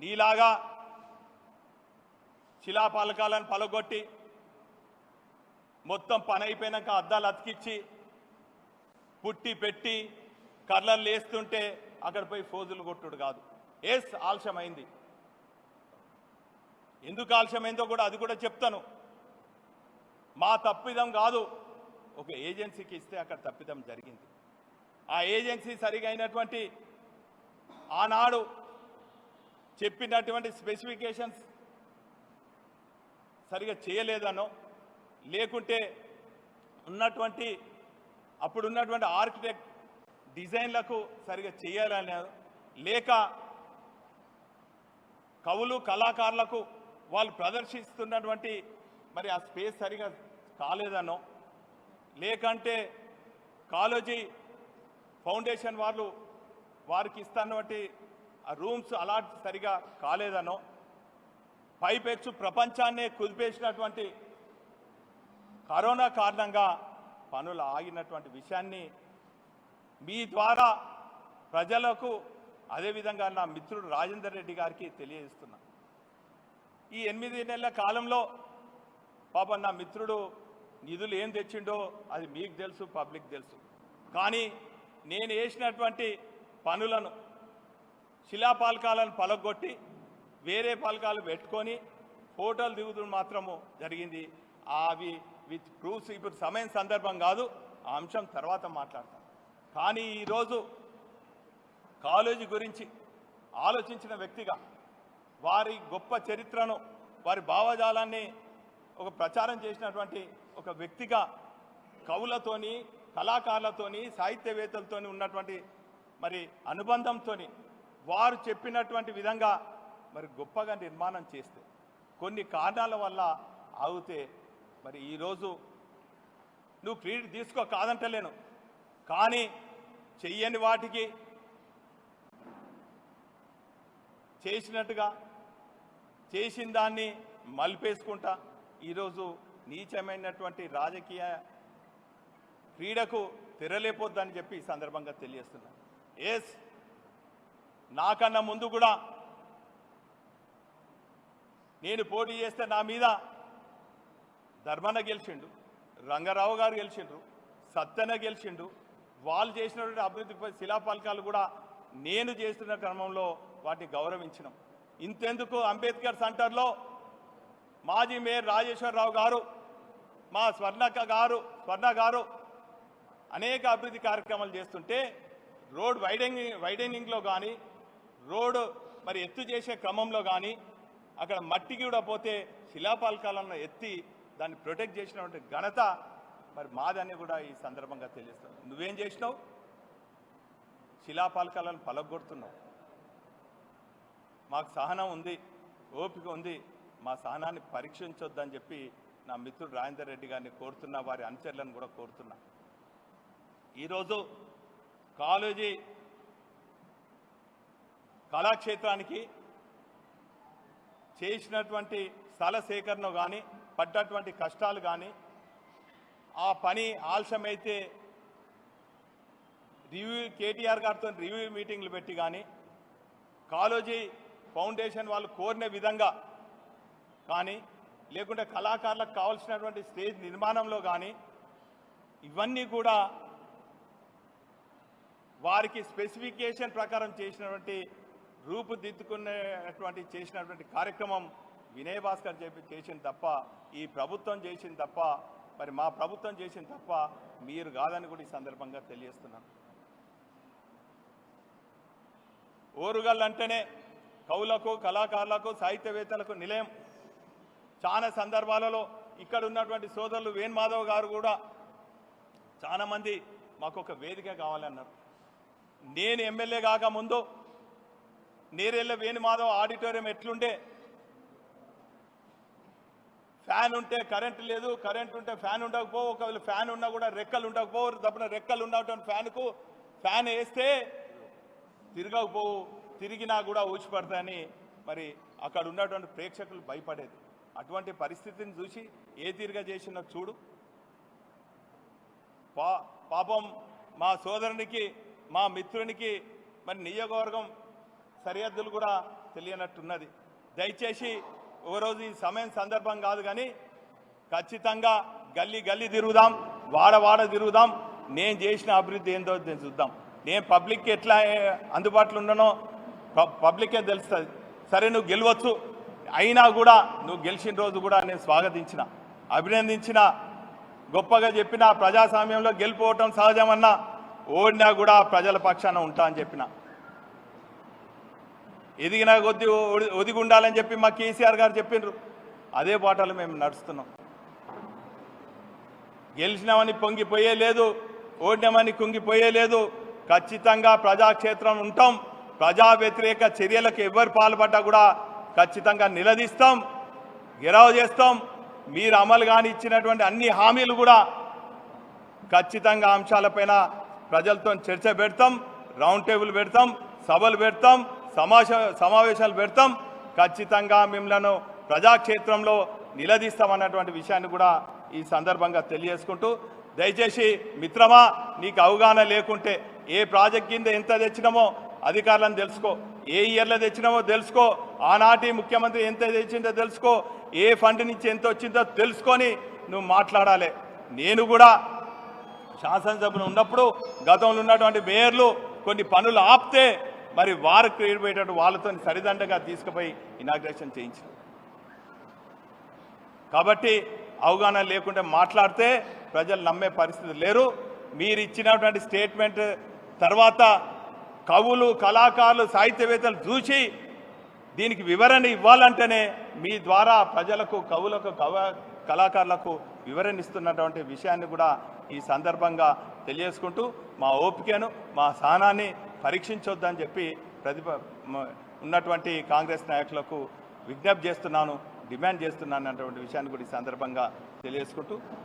నీలాగా శిలాపాలకాలను పలగొట్టి మొత్తం పని అయిపోయినాక అద్దాలు అతికిచ్చి పుట్టి పెట్టి కర్రలు లేస్తుంటే అక్కడ పోయి ఫోజులు కొట్టుడు కాదు. ఆలస్యమైంది. ఎందుకు ఆలస్యమైందో కూడా అది కూడా చెప్తాను. మా తప్పిదం కాదు, ఒక ఏజెన్సీకి ఇస్తే అక్కడ తప్పిదం జరిగింది. ఆ ఏజెన్సీ సరిగా అయినటువంటి ఆనాడు చెప్పినటువంటి స్పెసిఫికేషన్స్ సరిగా చేయలేదనో, లేకుంటే ఉన్నటువంటి అప్పుడున్నటువంటి ఆర్కిటెక్ట్ డిజైన్లకు సరిగా చేయాలని, లేక కవులు కళాకారులకు వాళ్ళు ప్రదర్శిస్తున్నటువంటి మరి ఆ స్పేస్ సరిగా కాలేదనో, లేకంటే కాలేజీ ఫౌండేషన్ వాళ్ళు వారికి ఇస్తున్నటువంటి ఆ రూమ్స్ అలాట్ సరిగా కాలేదనో, పైపెచ్చు ప్రపంచాన్నే కుదిపేసినటువంటి కరోనా కారణంగా పనులు ఆగినటువంటి విషయాన్ని మీ ద్వారా ప్రజలకు, అదేవిధంగా నా మిత్రుడు రాజేందర్ రెడ్డి గారికి తెలియజేస్తున్నా. ఈ 8 నెలల కాలంలో పాపం నా మిత్రుడు నిధులు ఏం తెచ్చిండో అది మీకు తెలుసు, పబ్లిక్ తెలుసు. కానీ నేను వేసినటువంటి పనులను, శిలాపాలకాలను పలగొట్టి వేరే పలకాలు పెట్టుకొని ఫోటోలు దిగుతూ మాత్రము జరిగింది. అవి విత్ ప్రూఫ్స్ ఇప్పుడు సమయం సందర్భం కాదు, ఆ అంశం తర్వాత మాట్లాడతాం. కానీ ఈరోజు కాలేజీ గురించి ఆలోచించిన వ్యక్తిగా, వారి గొప్ప చరిత్రను, వారి భావజాలాన్ని ఒక ప్రచారం చేసినటువంటి ఒక వ్యక్తిగా, కవులతోని, కళాకారులతోని, సాహిత్యవేత్తలతోని ఉన్నటువంటి మరి అనుబంధంతో వారు చెప్పినటువంటి విధంగా మరి గొప్పగా నిర్మాణం చేస్తే కొన్ని కారణాల వల్ల ఆగితే మరి ఈరోజు నువ్వు క్రెడిట్ తీసుకో, కాదంటలేను. కానీ చెయ్యని వాటికి చేసినట్టుగా చేసిన దాన్ని మలిపేసుకుంటా ఈరోజు నీచమైనటువంటి రాజకీయ క్రీడకు తెరలేపోద్దని చెప్పి ఈ సందర్భంగా తెలియజేస్తున్నాను. నాకన్నా ముందు కూడా నేను పోటీ చేస్తే నా మీద ధర్మన్న గెలిచిండు, రంగారావు గారు గెలిచిండ్రు, సత్యన గెలిచిండు. వాళ్ళు చేసినటువంటి అభివృద్ధి శిలాపలకాలు కూడా నేను చేస్తున్న క్రమంలో వాటిని గౌరవించినాం. ఇంతెందుకు అంబేద్కర్ సెంటర్లో మాజీ మేయర్ రాజేశ్వరరావు గారు, మా స్వర్ణ గారు అనేక అభివృద్ధి కార్యక్రమాలు చేస్తుంటే రోడ్ వైడనింగ్లో కానీ, రోడ్డు మరి ఎత్తు చేసే క్రమంలో కానీ అక్కడ మట్టి కూడా పోతే శిలాపాలకాలను ఎత్తి దాన్ని ప్రొటెక్ట్ చేసినటువంటి ఘనత మరి మాదని కూడా ఈ సందర్భంగా తెలియజేస్తాను. నువ్వేం చేసినావు? శిలాపాలకాలను పలగొడుతున్నావు. మాకు సహనం ఉంది, ఓపిక ఉంది, మా సహనాన్ని పరీక్షించొద్దని చెప్పి నా మిత్రుడు రాజేందర్ రెడ్డి గారిని కోరుతున్నా, వారి అనుచరులను కూడా కోరుతున్నా. ఈరోజు కాలేజీ కళాక్షేత్రానికి చేసినటువంటి స్థల సేకరణ కానీ, పడ్డటువంటి కష్టాలు కానీ, ఆ పని ఆలస్యమైతే కేటీఆర్ గారితో రివ్యూ మీటింగ్లు పెట్టి కానీ, కాలేజీ ఫౌండేషన్ వాళ్ళు కోరిన విధంగా కానీ, లేకుంటే కళాకారులకు కావాల్సినటువంటి స్టేజ్ నిర్మాణంలో కానీ, ఇవన్నీ కూడా వారికి స్పెసిఫికేషన్ ప్రకారం చేసినటువంటి రూపుదిద్దుకునేటువంటి చేసినటువంటి కార్యక్రమం వినయ్ భాస్కర్ చేసింది తప్ప, ఈ ప్రభుత్వం చేసింది తప్ప, మరి మా ప్రభుత్వం చేసింది తప్ప మీరు కాదని కూడా ఈ సందర్భంగా తెలియజేస్తున్నాను. ఓరుగల్ అంటేనే కవులకు, కళాకారులకు, సాహిత్యవేత్తలకు నిలయం. చాలా సందర్భాలలో ఇక్కడ ఉన్నటువంటి సోదరులు వేణుమాధవ్ గారు కూడా చాలామంది మాకు ఒక వేదిక కావాలన్నారు. నేను ఎమ్మెల్యే కాక ముందు నేరెళ్ళ వేణుమాధవ్ ఆడిటోరియం ఎట్లుండే, ఫ్యాన్ ఉంటే కరెంట్ లేదు, కరెంట్ ఉంటే ఫ్యాన్ ఉండకపో, ఒకవేళ ఫ్యాన్ ఉన్నా కూడా రెక్కలు ఉండకపో, తప్పన రెక్కలు ఉన్నటువంటి ఫ్యాన్కు ఫ్యాన్ వేస్తే తిరగకపోవు, తిరిగినా కూడా ఊచిపడతాయని మరి అక్కడ ఉన్నటువంటి ప్రేక్షకులు భయపడేది. అటువంటి పరిస్థితిని చూసి ఏ తీరుగా చేసినా చూడు. పాపం మా సోదరునికి, మా మిత్రునికి మరి నియోజకవర్గం సరిహద్దులు కూడా తెలియనట్టున్నది. దయచేసి ఓ రోజు ఈ సమయం సందర్భం కాదు, కానీ ఖచ్చితంగా గల్లీ గల్లీ తిరుగుదాం, వాడ వాడ తిరుగుదాం. నేను చేసిన అభివృద్ధి ఏందో చూద్దాం. నేను పబ్లిక్కి ఎట్లా అందుబాటులో ఉన్నానో పబ్లికే తెలుస్తుంది. సరే, నువ్వు గెలవచ్చు, అయినా కూడా నువ్వు గెలిచిన రోజు కూడా నేను స్వాగతించిన, అభినందించిన, గొప్పగా చెప్పిన. ప్రజాస్వామ్యంలో గెలిపోవటం సహజమన్నా, ఓడినా కూడా ప్రజల పక్షాన ఉంటా అని చెప్పిన. ఎదిగిన కొద్ది ఒదిగి ఉండాలని చెప్పి మా కేసీఆర్ గారు చెప్పిండ్రు. అదే బాటలు మేము నడుస్తున్నాం. గెలిచినామని పొంగిపోయే లేదు, ఓడినామని కుంగిపోయే లేదు. ఖచ్చితంగా ప్రజాక్షేత్రం ఉంటాం. ప్రజా వ్యతిరేక చర్యలకు ఎవరు పాల్పడ్డా కూడా ఖచ్చితంగా నిలదీస్తాం, గెరావ్ చేస్తాం. మీరు అమలు కాని ఇచ్చినటువంటి అన్ని హామీలు కూడా ఖచ్చితంగా అంశాలపైన ప్రజలతో చర్చ పెడతాం, రౌండ్ టేబుల్ పెడతాం, సభలు పెడతాం, సమావేశాలు పెడతాం. ఖచ్చితంగా మిమ్మల్ని ప్రజాక్షేత్రంలో నిలదీస్తామన్నటువంటి విషయాన్ని కూడా ఈ సందర్భంగా తెలియజేసుకుంటూ, దయచేసి మిత్రమా, నీకు అవగాహన లేకుంటే ఏ ప్రాజెక్ట్ కింద ఎంత తెచ్చినామో అధికారులను తెలుసుకో, ఏ ఇయర్లో తెచ్చినామో తెలుసుకో, ఆనాటి ముఖ్యమంత్రి ఎంత తెచ్చిందో తెలుసుకో, ఏ ఫండ్ నుంచి ఎంత వచ్చిందో తెలుసుకొని నువ్వు మాట్లాడాలి. నేను కూడా శాసనసభలో ఉన్నప్పుడు గతంలో ఉన్నటువంటి మేయర్లు కొన్ని పనులు ఆపితే మరి వారు క్రియేట్ వాళ్ళతో సరిదండగా తీసుకుపోయి ఇనాగ్రేషన్ చేయించారు. కాబట్టి అవగాహన లేకుండా మాట్లాడితే ప్రజలు నమ్మే పరిస్థితి లేరు. మీరు ఇచ్చినటువంటి స్టేట్మెంట్ తర్వాత కవులు, కళాకారులు, సాహిత్యవేత్తలు చూసి దీనికి వివరణ ఇవ్వాలంటేనే మీ ద్వారా ప్రజలకు, కవులకు, కళాకారులకు వివరణ ఇస్తున్నటువంటి విషయాన్ని కూడా ఈ సందర్భంగా తెలియజేసుకుంటూ, మా ఓపికను, మా సహనాన్ని పరీక్షించొద్దని చెప్పి ఉన్నటువంటి కాంగ్రెస్ నాయకులకు విజ్ఞప్తి చేస్తున్నాను, డిమాండ్ చేస్తున్నాను అన్నటువంటి విషయాన్ని కూడా ఈ సందర్భంగా తెలియజేసుకుంటూ